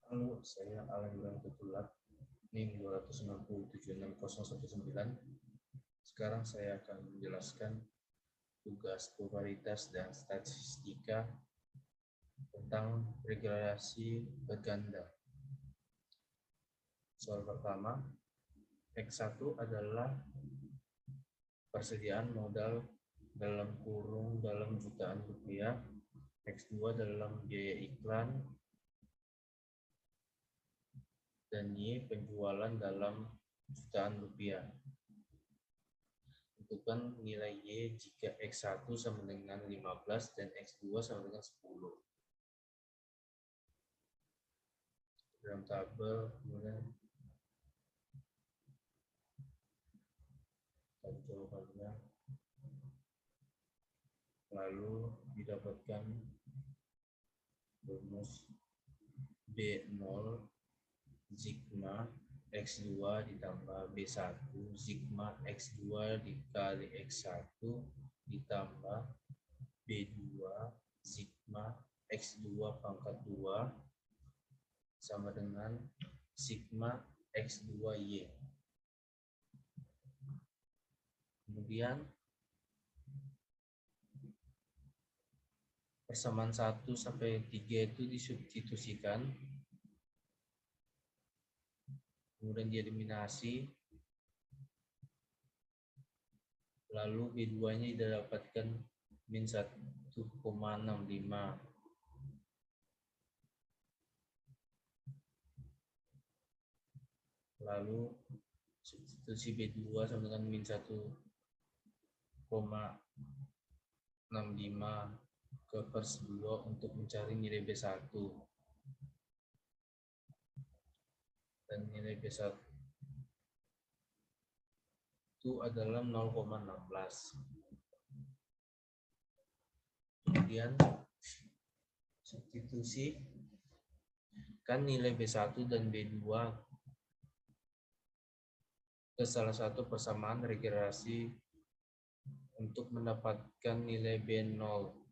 Halo, saya Alan Tutulat, NIM 2976019. Sekarang saya akan menjelaskan tugas probabilitas dan statistika tentang regenerasi berganda. Soal pertama, X1 adalah persediaan modal dalam kurung dalam jutaan rupiah, X2 dalam biaya iklan, dan Y penjualan dalam jutaan rupiah. Tentukan nilai Y jika X1 sama dengan 15 dan X2 sama dengan 10. Dalam tabel, kemudian jawabannya, lalu didapatkan rumus B0 sigma X2 ditambah B1 sigma X2 dikali X1 ditambah B2 sigma X2 pangkat 2 sama dengan sigma X2Y. Kemudian persamaan 1 sampai 3 itu disubstitusikan, kemudian dieliminasi, lalu B2-nya didapatkan min 1,65. Lalu substitusi B2 sama dengan min 1,65 ke pers 2 untuk mencari nilai B1. Dan nilai B1 itu adalah 0,16. Kemudian substitusi kan nilai B1 dan B2 ke salah satu persamaan regenerasi untuk mendapatkan nilai B0.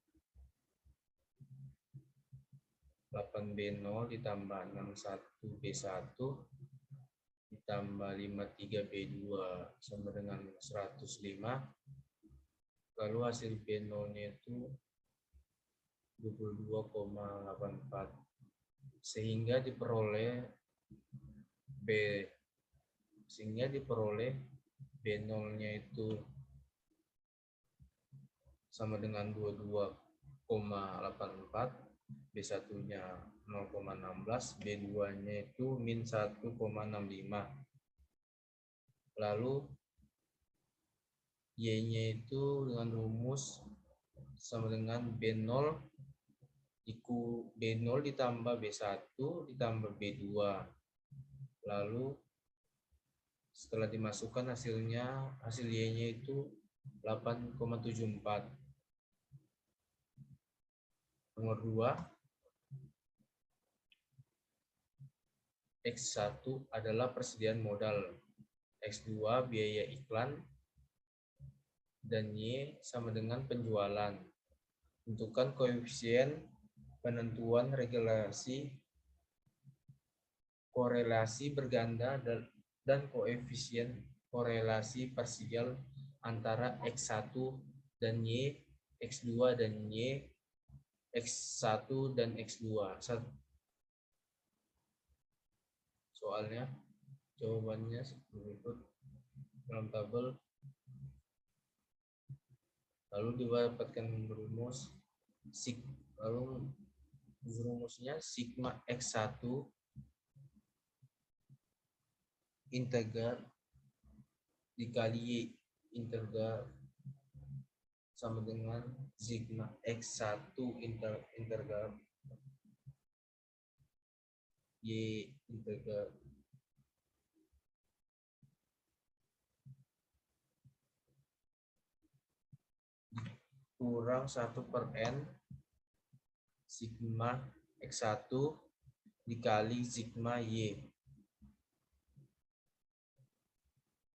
8B0 ditambah 61B1 ditambah 53B2 sama dengan 105. Lalu hasil B0-nya itu 22,84. Sehingga diperoleh B0-nya itu sama dengan 22,84, B1-nya 0,16, B2-nya itu min 1,65. Lalu Y-nya itu dengan rumus sama dengan B0 ditambah B1 ditambah B2. Lalu setelah dimasukkan hasil Y-nya itu 8,74. Nomor 2, X1 adalah persediaan modal, X2 biaya iklan, dan Y sama dengan penjualan. Tentukan koefisien penentuan korelasi berganda dan koefisien korelasi parsial antara X1 dan Y, X2 dan Y, X1 dan X2. Soalnya jawabannya seperti berikut dalam tabel. Lalu didapatkan rumusnya sigma X1 integral dikali Y integral sama dengan sigma X1 integral Y integral kurang 1/n sigma X1 dikali sigma Y.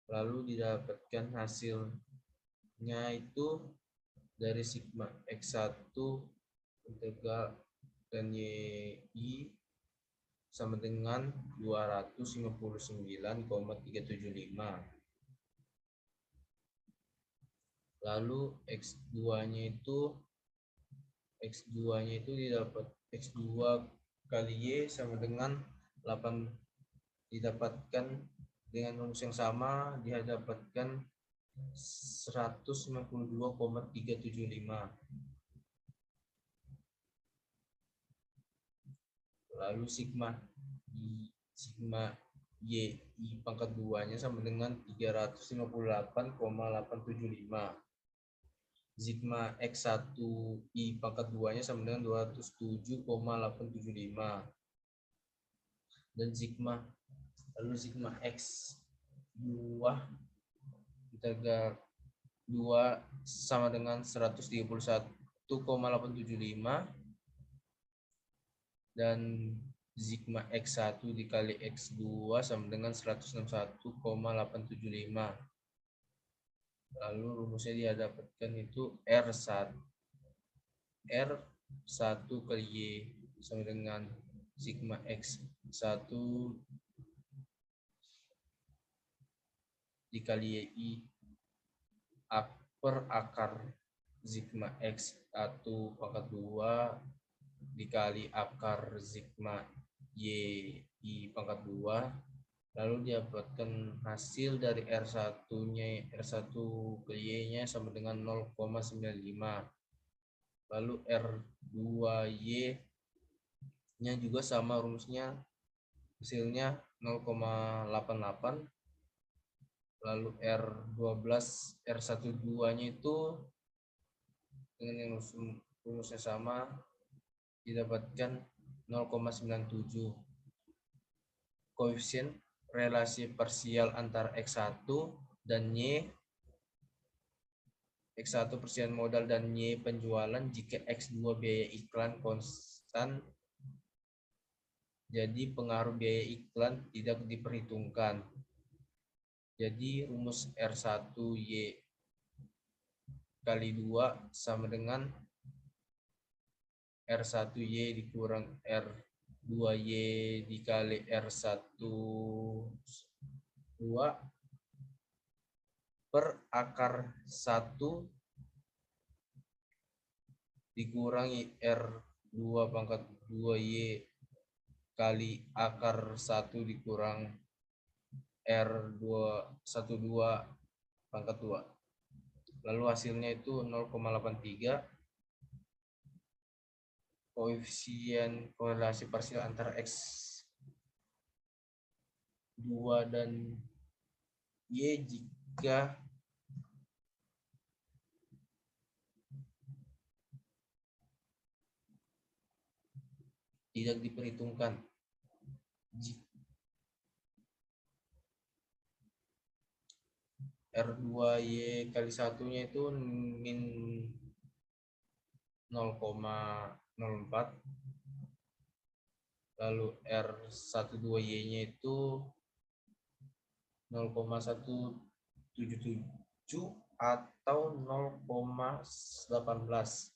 Lalu didapatkan hasilnya itu dari sigma X1 integral dan Y sama dengan 259,375. Lalu X2-nya itu didapat X2 kali Y sama dengan 8, didapatkan dengan rumus yang sama, dia dapatkan 192,375. Lalu sigma Y I pangkat 2-nya sama dengan 358,875. Sigma X1 I pangkat 2-nya sama dengan 207,875. Dan sigma X2 kita 2 sama dengan 131,875, dan sigma X1 dikali X2 sama dengan 161,875. Lalu rumusnya dia dapatkan itu R1 kali Y sama dengan sigma X1 dikali Y per akar sigma X1 pangkat 2 dikali akar sigma Y I pangkat 2. Lalu didapatkan hasil dari R1-nya, R1 ke Y-nya sama dengan 0,95. Lalu R2Y-nya juga sama rumusnya, hasilnya 0,88. Lalu R12nya itu dengan yang rumusnya sama, didapatkan 0,97. Koefisien relasi parsial antara X1 dan Y, X1 persediaan modal dan Y penjualan jika X2 biaya iklan konstan, jadi pengaruh biaya iklan tidak diperhitungkan. Jadi rumus R1Y kali 2 sama dengan R1Y dikurang R2Y dikali R1 2 per akar 1 dikurangi R2 pangkat 2Y kali akar 1 dikurang R212 pangkat 2. Lalu hasilnya itu 0,83. Koefisien korelasi parsial antara X2 dan Y jika tidak diperhitungkan. R2Y kali satunya itu min 0,04. Lalu R12Y-nya itu 0,177 atau 0,18.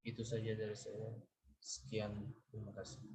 Itu saja dari saya. Sekian, terima kasih.